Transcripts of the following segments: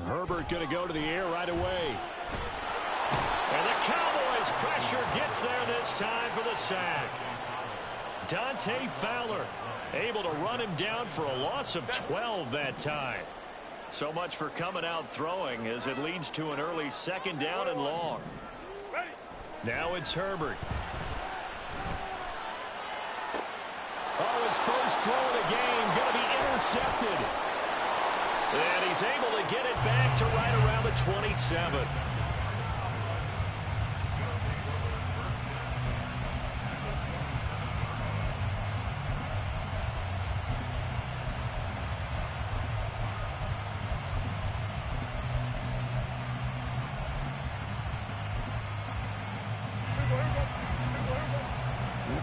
Herbert going to go to the air right away. And the Cowboys' pressure gets there this time for the sack. Dante Fowler able to run him down for a loss of 12 that time. So much for coming out throwing as it leads to an early second down and long. Now it's Herbert. Oh, his first throw of the game going to be intercepted. And he's able to get it back to right around the 27.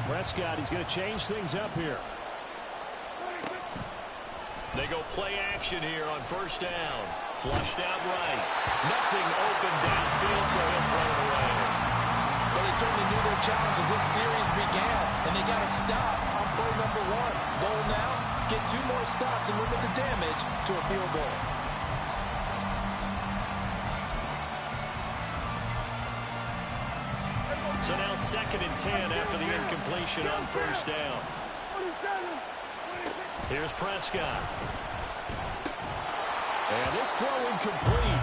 Prescott, he's going to change things up here. They go play action here on first down. Flushed out right. Nothing open downfield, so he'll throw it away. Well, they certainly knew their challenge as this series began, and they got to stop on play number 1. Goal now, get 2 more stops and limit the damage to a field goal. So now 2nd and 10 after the incompletion on first down. Here's Prescott. And this throw incomplete.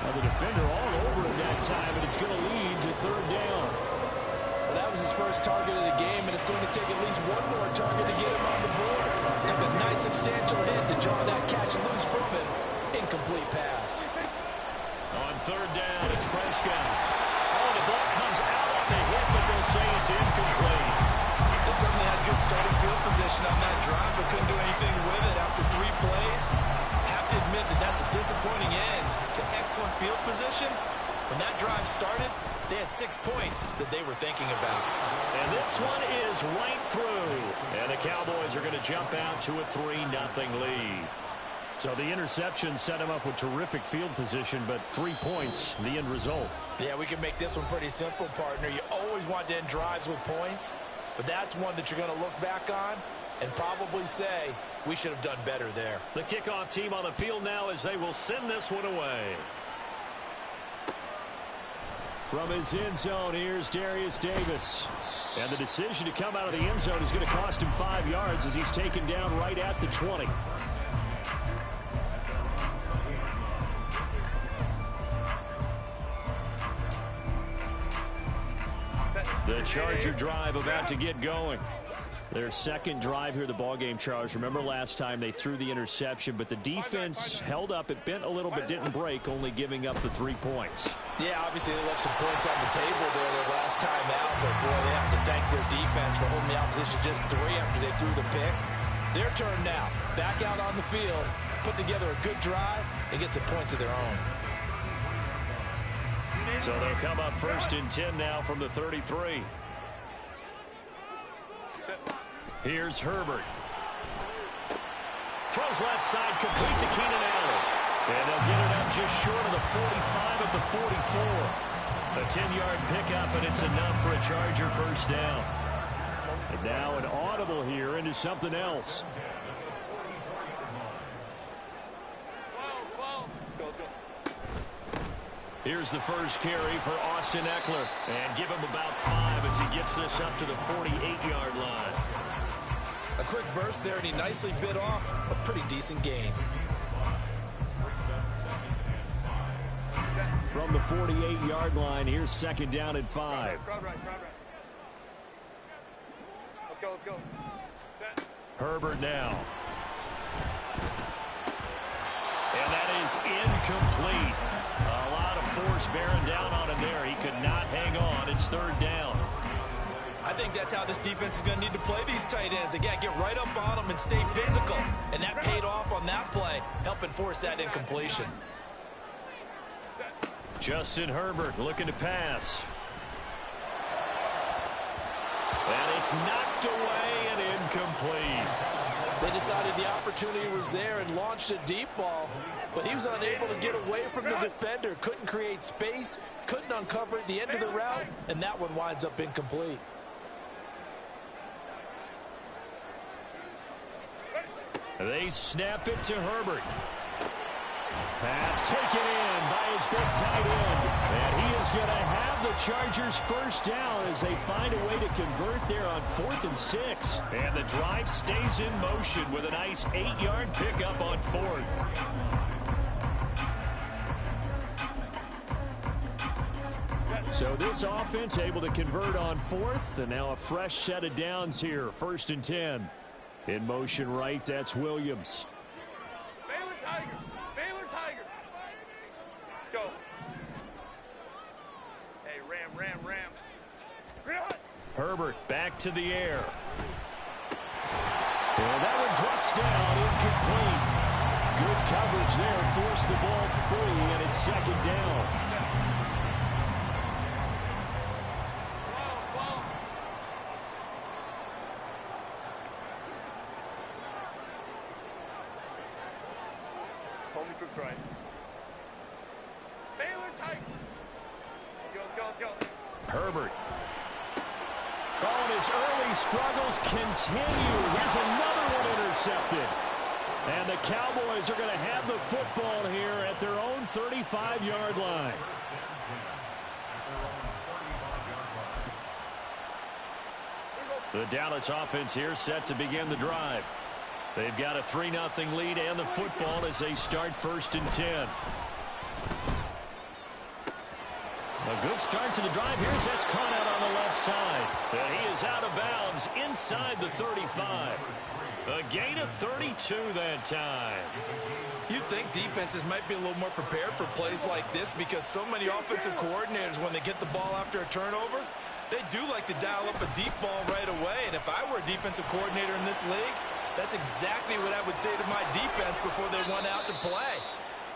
Now the defender all over it that time, and it's going to lead to 3rd down. Well, that was his first target of the game, and it's going to take at least 1 more target to get him on the board. Took a nice substantial hit to draw that catch loose from him. Incomplete pass. On 3rd down, it's Prescott. Oh, the ball comes out on the hit, but they'll say it's incomplete. They certainly had good starting field position on that drive, but couldn't do anything with it after 3 plays. Have to admit that that's a disappointing end to excellent field position. When that drive started, they had 6 points that they were thinking about. And this one is right through. And the Cowboys are going to jump out to a 3-0 lead. So the interception set him up with terrific field position, but 3 points, the end result. Yeah, we can make this one pretty simple, partner. You always want to end drives with points, but that's one that you're going to look back on and probably say, we should have done better there. The kickoff team on the field now as they will send this one away. From his end zone, here's Darius Davis. And the decision to come out of the end zone is going to cost him 5 yards as he's taken down right at the 20. The Charger drive about to get going. Their 2nd drive here, the ballgame, Charles. Remember last time they threw the interception, but the defense held up. It bent a little but didn't break, only giving up the 3 points. Yeah, obviously they left some points on the table there their last time out, but boy, they have to thank their defense for holding the opposition just 3 after they threw the pick. Their turn now. Back out on the field, put together a good drive, and get some points of their own. So they'll come up 1st and 10 now from the 33. Here's Herbert. Throws left side, complete to Keenan Allen. And they'll get it up just short of the 45 at the 44. A 10-yard pickup, and it's enough for a Charger first down. And now an audible here into something else. Here's the first carry for Austin Eckler. And give him about 5 as he gets this up to the 48-yard line. A quick burst there, and he nicely bit off a pretty decent gain. From the 48-yard line, here's 2nd down at 5. Let's go. Herbert now. And that is incomplete. A lot of force bearing down on him there. He could not hang on. It's 3rd down. I think that's how this defense is going to need to play these tight ends. Again, get right up on them and stay physical. And that paid off on that play, helping force that incompletion. Justin Herbert looking to pass. And it's knocked away and incomplete. They decided the opportunity was there and launched a deep ball, but he was unable to get away from the defender. Couldn't create space, couldn't uncover the end of the route, and that one winds up incomplete. They snap it to Herbert. Pass taken in by his big tight end. And he is going to have the Chargers first down as they find a way to convert there on 4th and 6. And the drive stays in motion with a nice 8-yard pickup on 4th. So this offense able to convert on 4th, and now a fresh set of downs here. 1st and 10. In motion right, that's Williams. Baylor Tigers! Baylor Tigers! Go. Hey, Ram. Herbert back to the air. And that one drops down, incomplete. Good coverage there, forced the ball free, and it's 2nd down. Right. Baylor Tigers. Let's go. Herbert. Oh, and his early struggles continue. Here's another one intercepted. And the Cowboys are going to have the football here at their own 35-yard line. The Dallas offense here set to begin the drive. They've got a 3-0 lead and the football as they start 1st and 10. A good start to the drive. Here's that's caught out on the left side. And he is out of bounds inside the 35. A gain of 32 that time. You'd think defenses might be a little more prepared for plays like this because so many offensive coordinators, when they get the ball after a turnover, they do like to dial up a deep ball right away. And if I were a defensive coordinator in this league, that's exactly what I would say to my defense before they went out to play.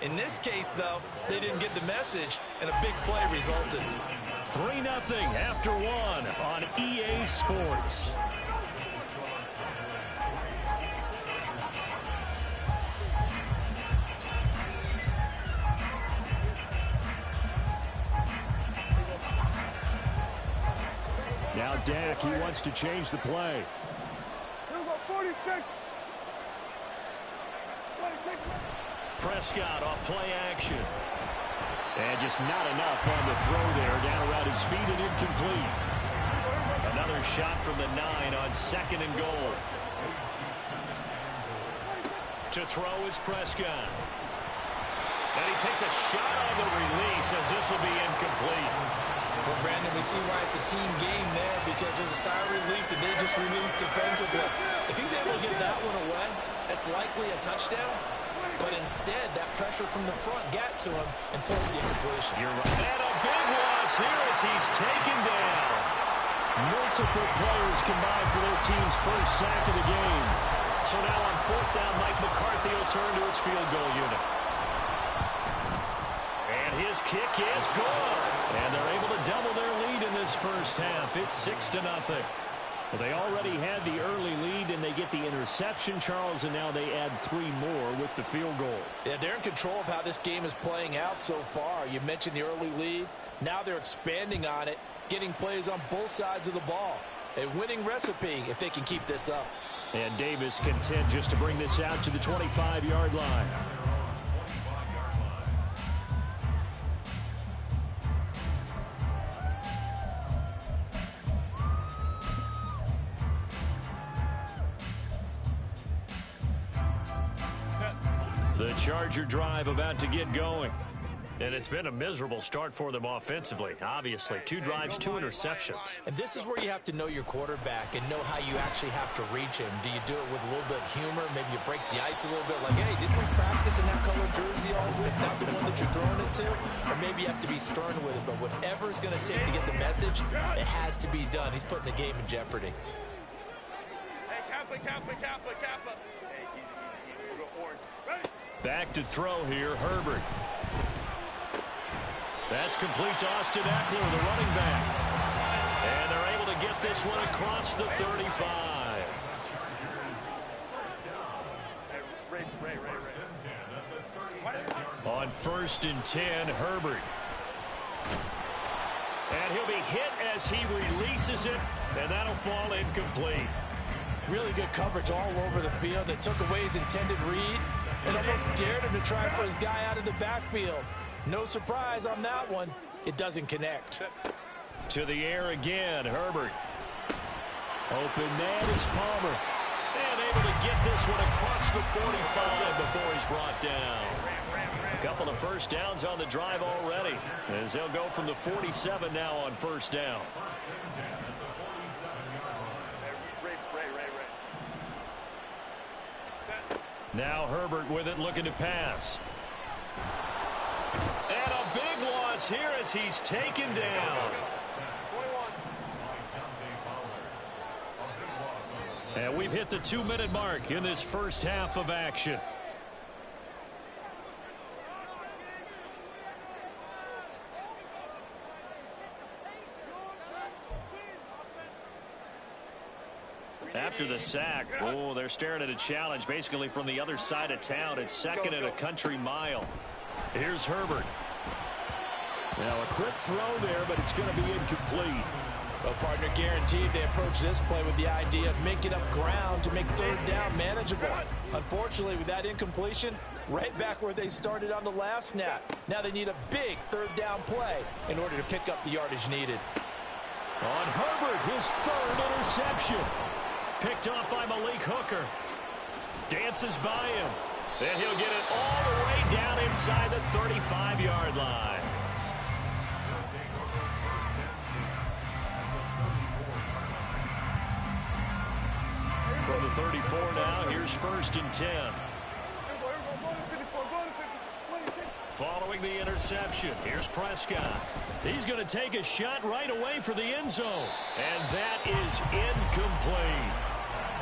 In this case, though, they didn't get the message, and a big play resulted. 3-0 after 1 on EA Sports. Now Dak, he wants to change the play. 46. Prescott off play action. And just not enough on the throw there. Down around his feet and incomplete. Another shot from the 9 on 2nd and goal. To throw is Prescott. And he takes a shot on the release as this will be incomplete. Well, Brandon, we see why it's a team game there because there's a sigh of relief that they just released defensively. If he's able to get that one away, that's likely a touchdown. But instead, that pressure from the front got to him and forced the incompletion. You're right. And a big loss here as he's taken down. Multiple players combined for their team's first sack of the game. So now on 4th down, Mike McCarthy will turn to his field goal unit. And his kick is good. And they're able to double their lead in this first half. It's 6-0. Well, they already had the early lead, and they get the interception, Charles, and now they add 3 more with the field goal. Yeah, they're in control of how this game is playing out so far. You mentioned the early lead. Now they're expanding on it, getting plays on both sides of the ball. A winning recipe if they can keep this up. And Davis content just to bring this out to the 25-yard line. The Charger drive about to get going. And it's been a miserable start for them offensively. Obviously, 2 drives, 2 interceptions. And this is where you have to know your quarterback and know how you actually have to reach him. Do you do it with a little bit of humor? Maybe you break the ice a little bit like, hey, didn't we practice in that color jersey all week, not the one that you're throwing it to? Or maybe you have to be stern with it. But whatever it's going to take to get the message, it has to be done. He's putting the game in jeopardy. Hey, Kappa. Hey, easy. We'll go orange. Ready? Back to throw here, Herbert. That's complete to Austin Eckler, the running back. And they're able to get this one across the 35. On 1st and 10, Herbert. And he'll be hit as he releases it, and that'll fall incomplete. Really good coverage all over the field. It took away his intended read. and almost dared him to try for his guy out of the backfield. No surprise on that one. It doesn't connect. To the air again, Herbert. Open man is Palmer. And able to get this one across the 45 before he's brought down. A couple of first downs on the drive already, as they'll go from the 47 now on first down. Now Herbert with it, looking to pass. And a big loss here as he's taken down. And we've hit the 2-minute mark in this first half of action. After the sack, oh, they're staring at a challenge basically from the other side of town. It's second and a country mile. Here's Herbert. Now a quick throw there, but it's going to be incomplete. Well, partner, guaranteed they approach this play with the idea of making up ground to make third down manageable. Unfortunately, with that incompletion, right back where they started on the last snap. Now they need a big third down play in order to pick up the yardage needed. On Herbert, his third interception. Picked off by Malik Hooker. Dances by him. And he'll get it all the way down inside the 35-yard line. From the 34 now, here's first and 10. Following the interception, here's Prescott. He's going to take a shot right away for the end zone. And that is incomplete.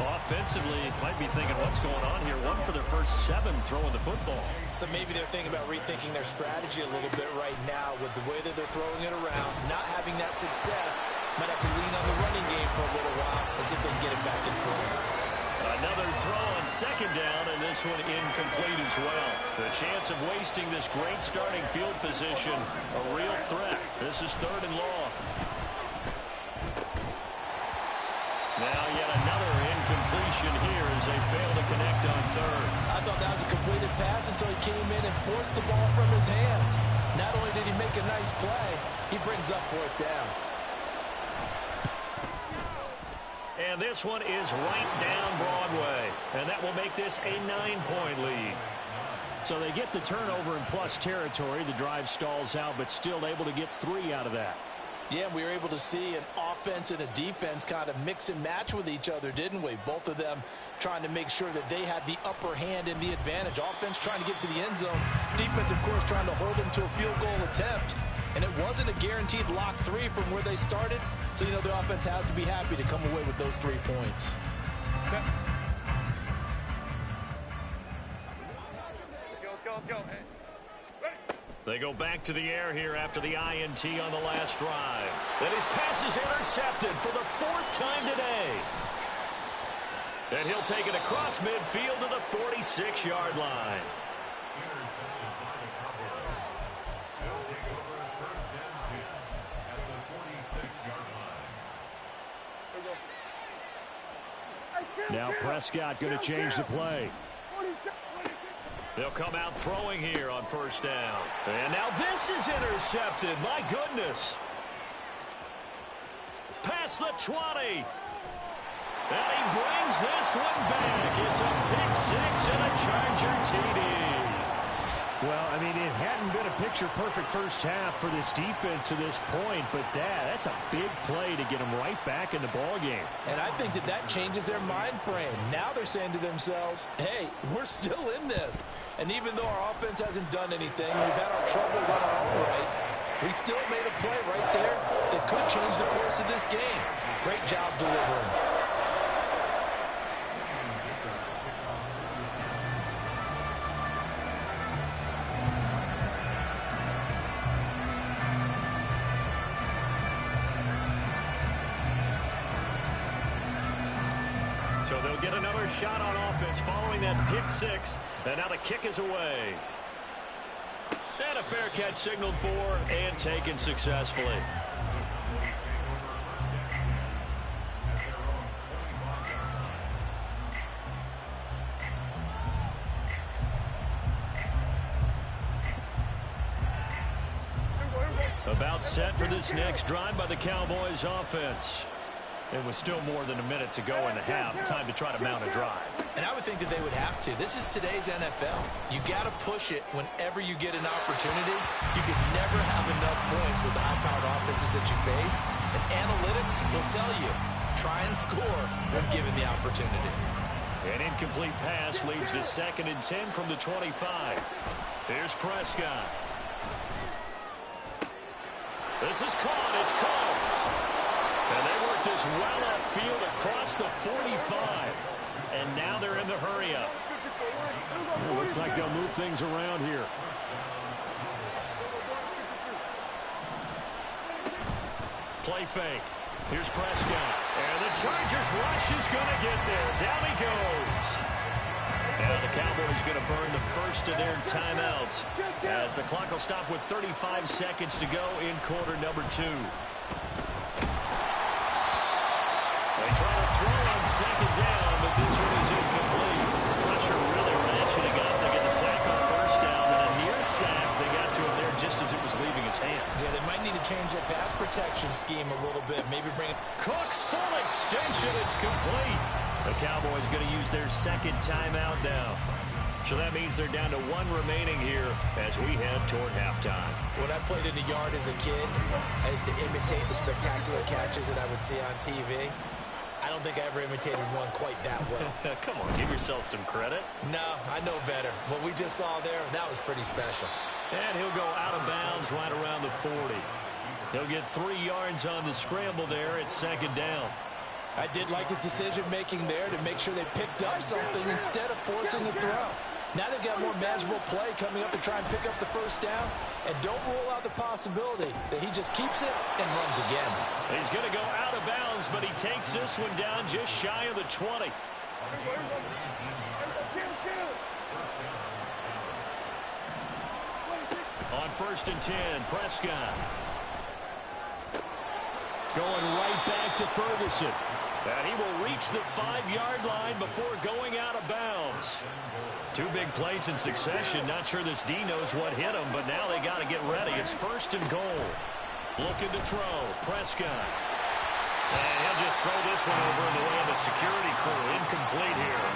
Offensively, might be thinking, what's going on here? One for their first 7 throwing the football. So maybe they're thinking about rethinking their strategy a little bit right now with the way that they're throwing it around, not having that success. Might have to lean on the running game for a little while and see if they can get it back in front. Another throw on second down, and this one incomplete as well. The chance of wasting this great starting field position, a real threat. This is third and long. Now yet another incompletion here as they fail to connect on third. I thought that was a completed pass until he came in and forced the ball from his hands. Not only did he make a nice play, he brings up fourth down. And this one is right down Broadway. And that will make this a 9-point lead. So they get the turnover in plus territory. The drive stalls out, but still able to get 3 out of that. Yeah, we were able to see an offense and a defense kind of mix and match with each other, didn't we? Both of them trying to make sure that they had the upper hand and the advantage. Offense trying to get to the end zone. Defense, of course, trying to hold them to a field goal attempt. And it wasn't a guaranteed lock 3 from where they started. So, you know, the offense has to be happy to come away with those 3 points. Let's go. Hey. They go back to the air here after the INT on the last drive. And his pass is intercepted for the 4th time today. And he'll take it across midfield to the 46-yard line. Now Prescott going to change the play. They'll come out throwing here on first down. And now this is intercepted. My goodness. Past the 20. And he brings this one back. It's a pick 6 and a Charger TD. Well, I mean, it hadn't been a picture-perfect first half for this defense to this point, but that's a big play to get them right back in the ballgame. And I think that changes their mind frame. Now they're saying to themselves, hey, we're still in this. And even though our offense hasn't done anything, we've had our troubles on our own right, we still made a play right there that could change the course of this game. Great job delivering. So they'll get another shot on offense following that pick 6. And now the kick is away. And a fair catch signaled for and taken successfully. timeout set for this next drive by the Cowboys offense. It was still more than a minute to go in the half. Time to try to mount a drive. And I would think that they would have to. This is today's NFL. You got to push it whenever you get an opportunity. You can never have enough points with the high-powered offenses that you face. And analytics will tell you, try and score when given the opportunity. An incomplete pass leads to 2nd and 10 from the 25. Here's Prescott. This is caught. It's Cooks. And they work this well upfield across the 45. And now they're in the hurry-up. Looks like they'll move things around here. Play fake. Here's Prescott. And the Chargers rush is going to get there. Down he goes. Now the Cowboys going to burn the first of their timeouts as the clock will stop with 35 seconds to go in quarter number 2. They try to throw on 2nd down, but this one is incomplete. Pressure really ratcheting up. They get the sack on 1st down, and a near sack. They got to him there just as it was leaving his hand. Yeah, they might need to change their pass protection scheme a little bit. Maybe bring Cooks full extension. It's complete. The Cowboys going to use their 2nd timeout now. So that means they're down to 1 remaining here as we head toward halftime. When I played in the yard as a kid, I used to imitate the spectacular catches that I would see on TV. I don't think I ever imitated one quite that well. Come on, give yourself some credit. No, I know better. What we just saw there, that was pretty special. And he'll go out of bounds right around the 40. He'll get 3 yards on the scramble there at 2nd down. I did like his decision-making there to make sure they picked up something instead of forcing the throw. Now they've got more manageable play coming up to try and pick up the 1st down. And don't rule out the possibility that he just keeps it and runs again. He's going to go out of bounds, but he takes this one down just shy of the 20. On 1st and 10, Prescott. Going right back to Ferguson. And he will reach the 5-yard line before going out of bounds. 2 big plays in succession. Not sure this D knows what hit him, but now they got to get ready. It's 1st and goal. Looking to throw. Prescott. And he'll just throw this one over in the way of the security crew. Incomplete here.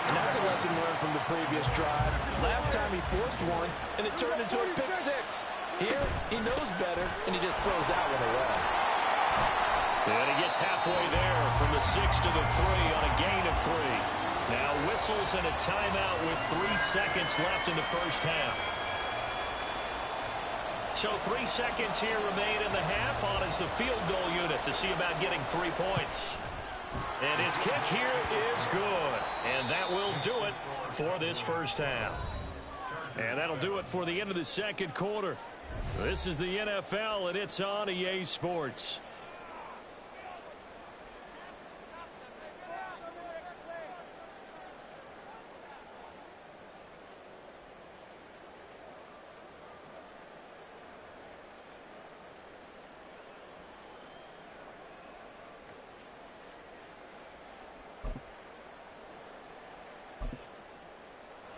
And that's a lesson learned from the previous drive. Last time he forced one, and it turned into a pick 6. Here, he knows better, and he just throws that one away. And he gets halfway there from the 6 to the 3 on a gain of 3. Now whistles and a timeout with 3 seconds left in the 1st half. So 3 seconds here remain in the half. On is the field goal unit to see about getting 3 points. And his kick here is good. And that will do it for this 1st half. And that'll do it for the end of the 2nd quarter. This is the NFL, and it's on EA Sports.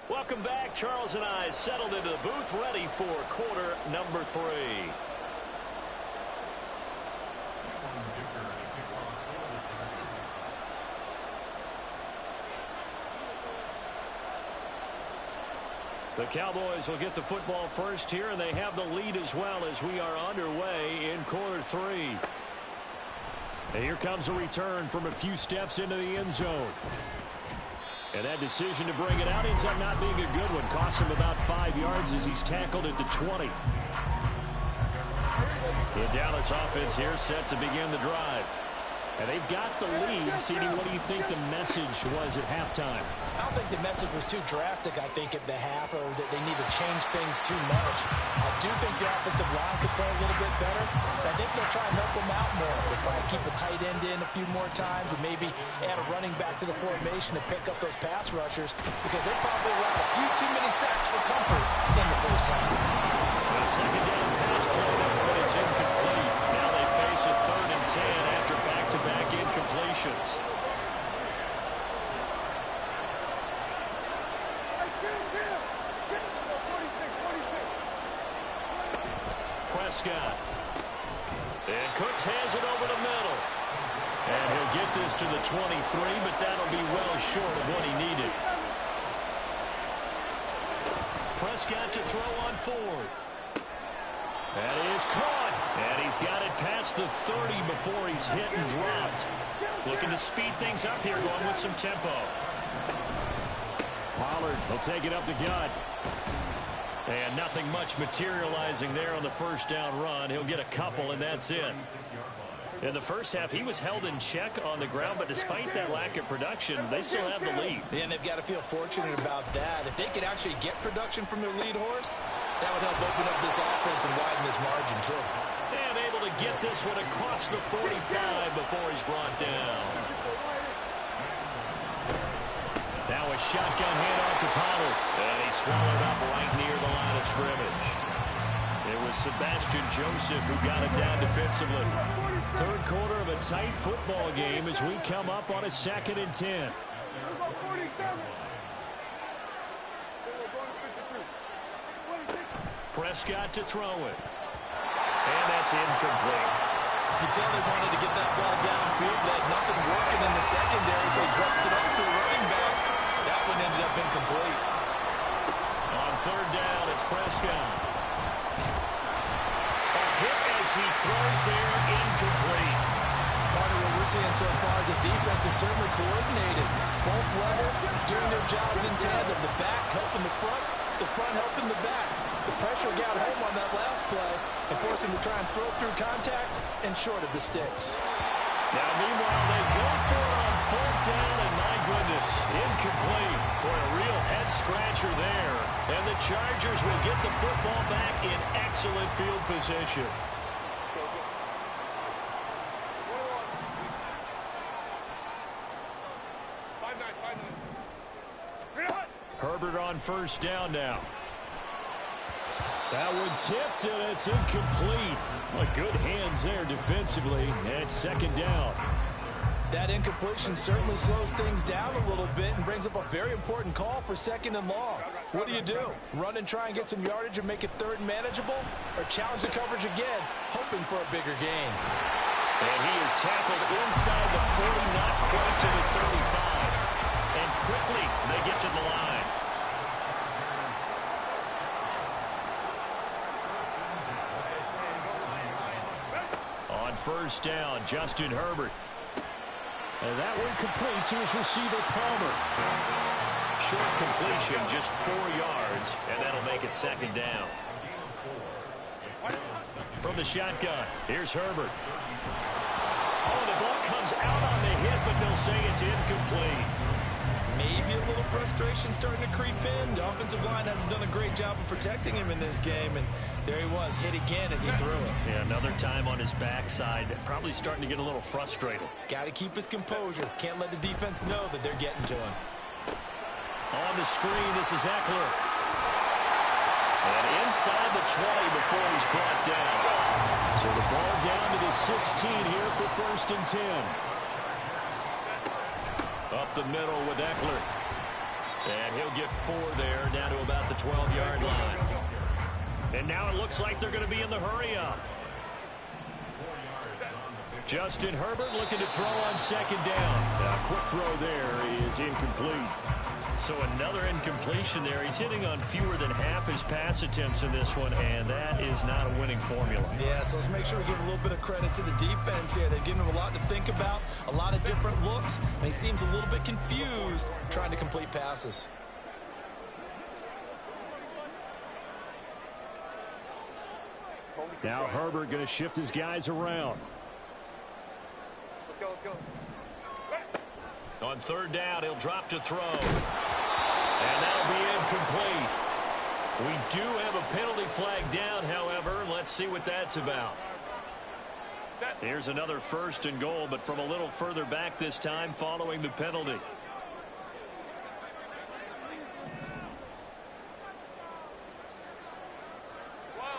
Welcome back. Charles and I settled into the booth, ready for quarter number 3. The Cowboys will get the football first here, and they have the lead as well as we are underway in quarter 3. And here comes a return from a few steps into the end zone. And that decision to bring it out ends up not being a good one. Costs him about 5 yards as he's tackled at the 20. The Dallas offense here set to begin the drive. And they've got the lead. CD, what do you think the message was at halftime? I don't think the message was too drastic, I think, at the half, or that they need to change things too much. I do think the offensive line could play a little bit better. I think they'll try and help them out more. They'll probably keep a tight end in a few more times and maybe add a running back to the formation to pick up those pass rushers, because they probably allowed a few too many sacks for comfort in the 1st half. A 2nd down pass play there, but it's incomplete. Now they face a 3rd and 10 after back-to-back incompletions. Prescott And Cooks has it over the middle. And he'll get this to the 23, but that'll be well short of what he needed. Prescott to throw on fourth. That is caught. And he's got it past the 30 before he's hit and dropped. Looking to speed things up here, going with some tempo. Pollard will take it up the gut. And nothing much materializing there on the first down run. He'll get a couple, and that's it. In the first half, he was held in check on the ground, but despite that lack of production, they still have the lead. Yeah, and they've got to feel fortunate about that. If they could actually get production from their lead horse, that would help open up this offense and widen this margin, too. And able to get this one across the 45 before he's brought down. Now a shotgun handoff to Pollard. And he swallowed up right near the line of scrimmage. It was Sebastian Joseph who got him down defensively. Third quarter of a tight football game as we come up on a 2nd and 10. Prescott to throw it. And that's incomplete. You can tell they wanted to get that ball downfield, but had nothing working in the secondary, so he dropped it up to the running back. That one ended up incomplete. On third down, it's Prescott. A hit as he throws there, incomplete. Part of what we're seeing so far is the defense is certainly coordinated. Both levels doing their jobs in tandem. The back helping the front helping the back. The pressure got home on that last play and forced him to try and throw through contact and short of the sticks. Now, meanwhile, they go for it on fourth down, and my goodness, incomplete. Boy, a real head-scratcher there. And the Chargers will get the football back in excellent field position. Herbert on first down now. That one tipped, and it's incomplete. Well, good hands there defensively, and it's 2nd down. That incompletion certainly slows things down a little bit and brings up a very important call for 2nd and long. What do? Run and try and get some yardage and make it third and manageable, or challenge the coverage again, hoping for a bigger gain? And he is tackled inside the 40, not quite to the 35. And quickly, they get to the line. On first down, Justin Herbert. And that one complete to his receiver, Palmer. Short completion, just 4 yards, and that'll make it 2nd down. From the shotgun, here's Herbert. Oh, the ball comes out on the hit, but they'll say it's incomplete. Maybe a little frustration starting to creep in. The offensive line hasn't done a great job of protecting him in this game, and there he was, hit again as he threw it. Yeah, another time on his backside, probably starting to get a little frustrated. Got to keep his composure. Can't let the defense know that they're getting to him. On the screen, this is Eckler. And inside the 20 before he's brought down. So the ball down to the 16 here for 1st and 10. Up the middle with Eckler. And he'll get 4 there, down to about the 12-yard line. And now it looks like they're going to be in the hurry-up. Justin Herbert looking to throw on 2nd down. A quick throw there is incomplete. So another incompletion there. He's hitting on fewer than half his pass attempts in this one, and that is not a winning formula. Yeah, so let's make sure we give a little bit of credit to the defense here. They've given him a lot to think about, a lot of different looks, and he seems a little bit confused trying to complete passes. Now Herbert going to shift his guys around. Let's go. On third down, he'll drop to throw. And that'll be incomplete. We do have a penalty flag down, however. Let's see what that's about. Here's another 1st and goal, but from a little further back this time following the penalty.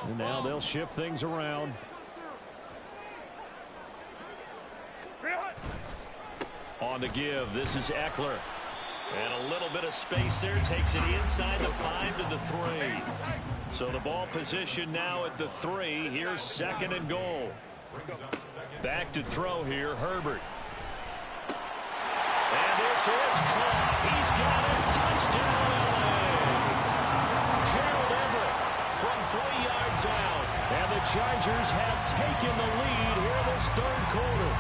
And now they'll shift things around. On the give, this is Eckler. And a little bit of space there, takes it inside the 5 to the 3. So the ball position now at the 3. Here's 2nd and goal. Back to throw here, Herbert. And this is caught. He's got it. Touchdown, LA. Gerald Everett from 3 yards out. And the Chargers have taken the lead here in this third quarter.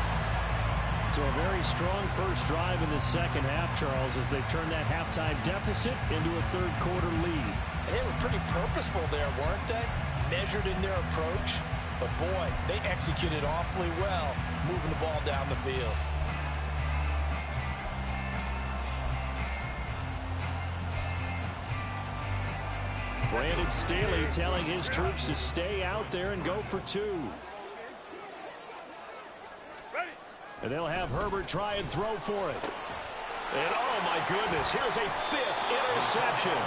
So a very strong first drive in the second half, Charles, as they turn that halftime deficit into a third quarter lead. And they were pretty purposeful there, weren't they? Measured in their approach. But boy, they executed awfully well, moving the ball down the field. Brandon Staley telling his troops to stay out there and go for 2. And they'll have Herbert try and throw for it. And oh my goodness, here's a 5th interception.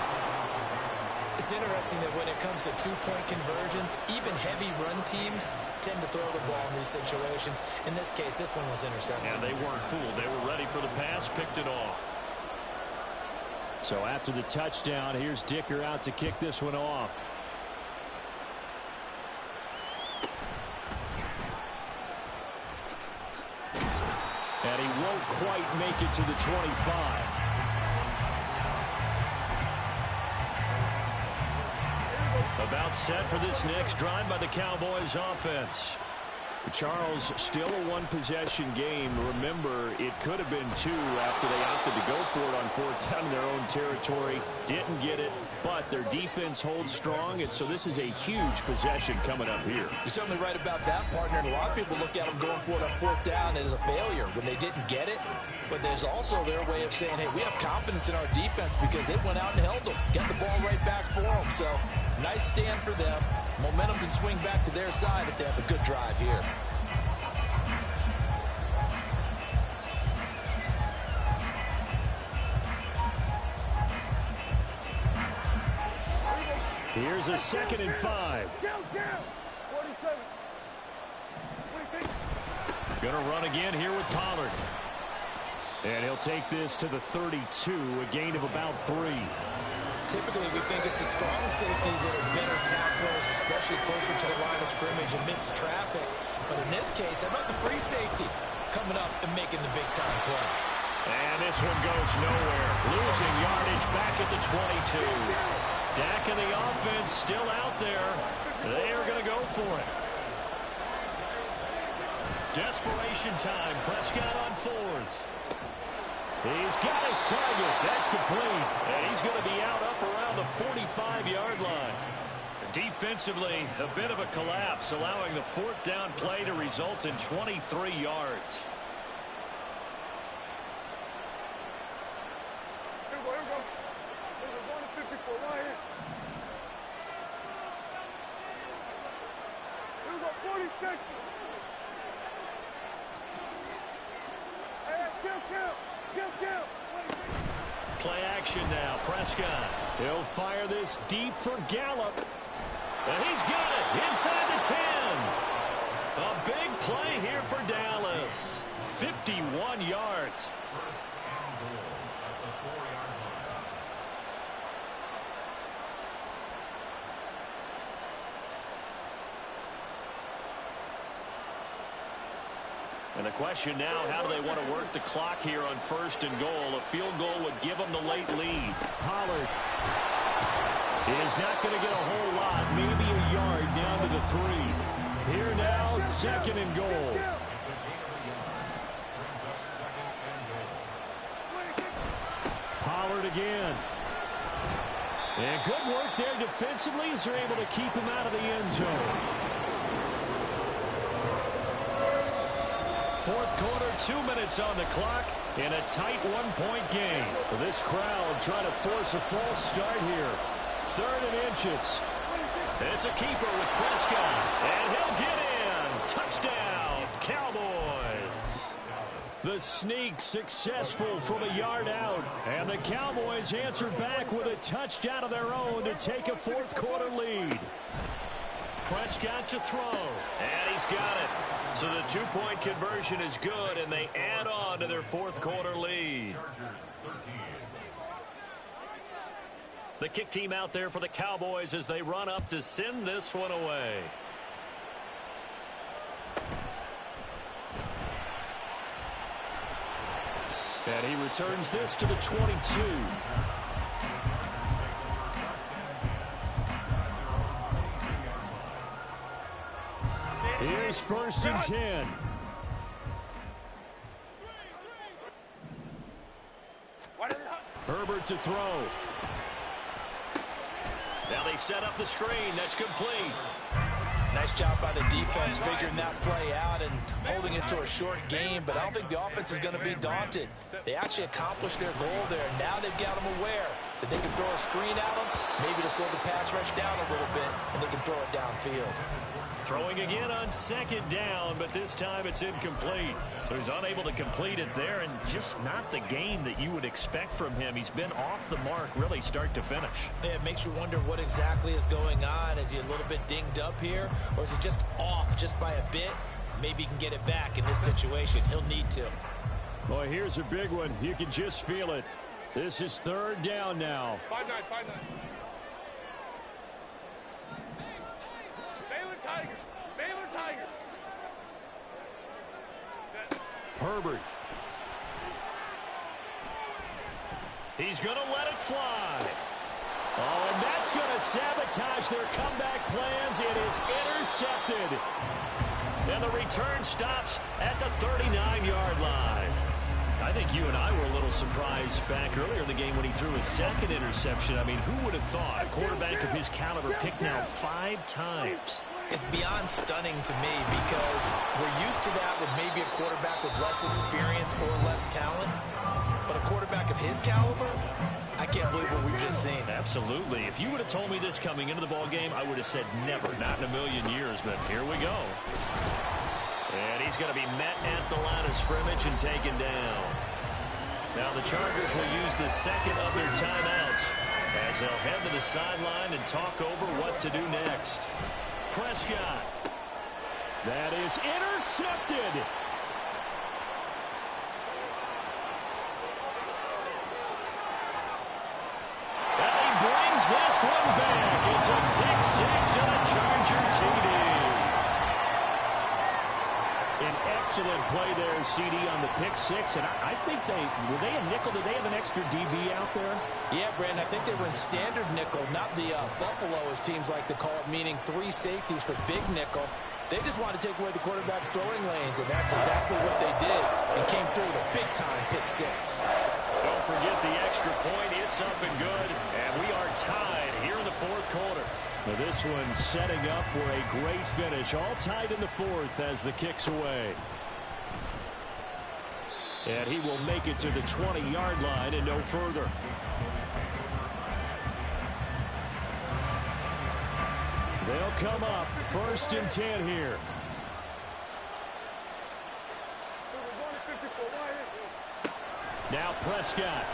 It's interesting that when it comes to two-point conversions, even heavy run teams tend to throw the ball in these situations. In this case, this one was intercepted. And they weren't fooled. They were ready for the pass, picked it off. So after the touchdown, here's Dicker out to kick this one off. And he won't quite make it to the 25. About set for this next drive by the Cowboys offense. Charles, still a one-possession game. Remember, it could have been 2 after they opted to go for it on 4th down in their own territory. Didn't get it, but their defense holds strong, and so this is a huge possession coming up here. You're certainly right about that, partner. And a lot of people look at them going for it on 4th down as a failure when they didn't get it. But there's also their way of saying, hey, we have confidence in our defense because they went out and held them. Get the ball right back for them. So nice stand for them. Momentum can swing back to their side if they have a good drive here. Here's a 2nd and 5. Gonna run again here with Pollard. And he'll take this to the 32, a gain of about 3. Typically, we think it's the strong safeties that are better tacklers, especially closer to the line of scrimmage amidst traffic. But in this case, how about the free safety coming up and making the big-time play? And this one goes nowhere. Losing yardage back at the 22. Dak and the offense still out there. They are going to go for it. Desperation time. Prescott on 4th. He's got his target. That's complete. And he's going to be out up around the 45-yard line. Defensively, a bit of a collapse, allowing the 4th down play to result in 23 yards. Here we go. There's 154 right here. Here we go, 40 seconds. Hey, kill. Play action now. Prescott. He'll fire this deep for Gallup. And he's got it inside the 10. A big play here for Dallas. 51 yards. And the question now, how do they want to work the clock here on 1st and goal? A field goal would give them the late lead. Pollard is not going to get a whole lot, maybe a yard down to the 3. Here now, 2nd and goal. Pollard again. And good work there defensively as they're able to keep him out of the end zone. 4th quarter, 2 minutes on the clock in a tight one-point game. This crowd trying to force a false start here. 3rd and inches. It's a keeper with Prescott, and he'll get in. Touchdown, Cowboys. The sneak successful from a yard out, and the Cowboys answer back with a touchdown of their own to take a 4th quarter lead. Prescott to throw, and he's got it. So the 2-point conversion is good, and they add on to their 4th quarter lead. The kick team out there for the Cowboys as they run up to send this one away. And he returns this to the 22. Here's 1st and 10. Herbert to throw. Now they set up the screen. That's complete. Nice job by the defense figuring that play out and holding it to a short game, but I don't think the offense is going to be daunted. They actually accomplished their goal there. Now they've got them aware that they can throw a screen at them, maybe to slow the pass rush down a little bit, and they can throw it downfield. Throwing again on 2nd down, but this time it's incomplete. So he's unable to complete it there, and just not the game that you would expect from him. He's been off the mark really start to finish. Yeah, it makes you wonder what exactly is going on. Is he a little bit dinged up here, or is he just off just by a bit? Maybe he can get it back in this situation. He'll need to. Boy, here's a big one. You can just feel it. This is 3rd down now. 5-9, 5-9. Baylor Tigers. Herbert. He's going to let it fly. Oh, and that's going to sabotage their comeback plans. It is intercepted. And the return stops at the 39-yard line. I think you and I were a little surprised back earlier in the game when he threw his 2nd interception. I mean, who would have thought a quarterback of his caliber picked now 5 times? It's beyond stunning to me because we're used to that with maybe a quarterback with less experience or less talent. But a quarterback of his caliber, I can't believe what we've just seen. Absolutely. If you would have told me this coming into the ball game, I would have said never, not in a million years. But here we go. And he's going to be met at the line of scrimmage and taken down. Now the Chargers will use the 2nd of their timeouts as they'll head to the sideline and talk over what to do next. Prescott. That is intercepted. And he brings this one back. It's a pick 6 and a Charger TD. An excellent play there, CD, on the pick 6. And I think were they a nickel? Did they have an extra DB out there? Yeah, Brandon, I think they were in standard nickel, not the Buffalo, as teams like to call it, meaning 3 safeties for big nickel. They just wanted to take away the quarterback's throwing lanes, and that's exactly what they did, and came through with a big-time pick 6. Don't forget the extra point. It's up and good, and we are tied here in the 4th quarter. Now this one setting up for a great finish. All tied in the 4th as the kick's away. And he will make it to the 20-yard line and no further. They'll come up 1st and 10 here. Now Prescott.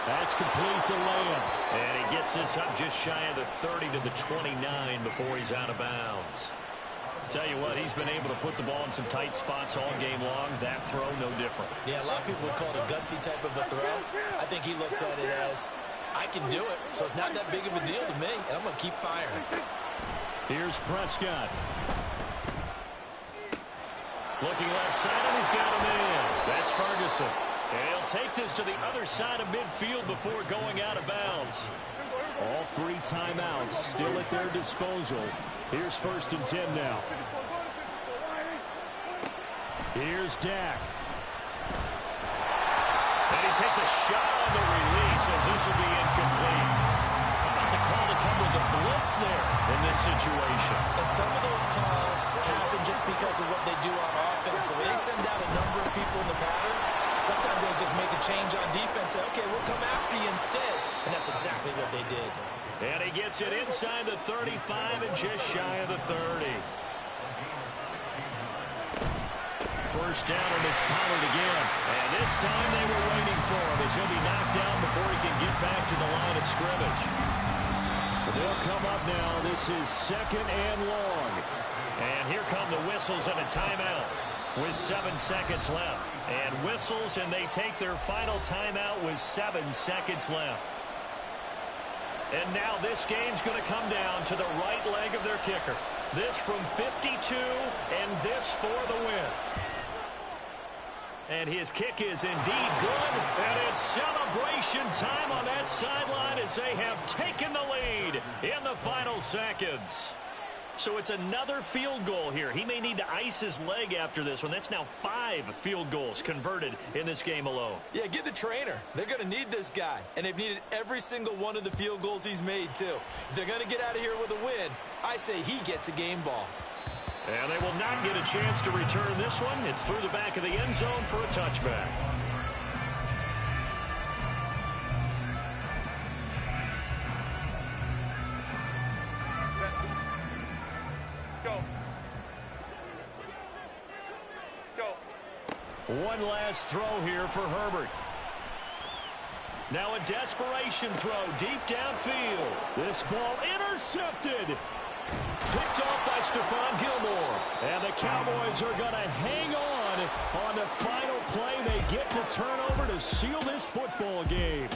That's complete to Lamb. And he gets this up just shy of the 30 to the 29 before he's out of bounds. Tell you what, he's been able to put the ball in some tight spots all game long. That throw, no different. Yeah, a lot of people would call it a gutsy type of a throw. I think he looks at it as, I can do it, so it's not that big of a deal to me, and I'm going to keep firing. Here's Prescott. Looking left side, and he's got him in. That's Ferguson. And he'll take this to the other side of midfield before going out of bounds. All 3 timeouts still at their disposal. Here's 1st and 10 now. Here's Dak. And he takes a shot on the release as this will be incomplete. How about the call to come with the blitz there in this situation? And some of those calls happen just because of what they do on offense. So when they send out a number of people in the pattern, sometimes they'll just make a change on defense. Say, okay, we'll come after you instead. And that's exactly what they did. And he gets it inside the 35 and just shy of the 30. 1st down, and it's Pollard again. And this time they were waiting for him as he'll be knocked down before he can get back to the line of scrimmage. They'll come up now. This is 2nd and long. And here come the whistles and a timeout with 7 seconds left. And whistles, and they take their final timeout with 7 seconds left. And now this game's going to come down to the right leg of their kicker. This from 52, and this for the win. And his kick is indeed good. And it's celebration time on that sideline as they have taken the lead in the final seconds. So it's another field goal here. He may need to ice his leg after this one. That's now 5 field goals converted in this game alone. Yeah, get the trainer. They're going to need this guy. And they've needed every single one of the field goals he's made, too. If they're going to get out of here with a win, I say he gets a game ball. And they will not get a chance to return this one. It's through the back of the end zone for a touchback. Go. One last throw here for Herbert. Now a desperation throw deep downfield. This ball intercepted. Picked off by Stephon Gilmore. And the Cowboys are going to hang on the final play. They get the turnover to seal this football game.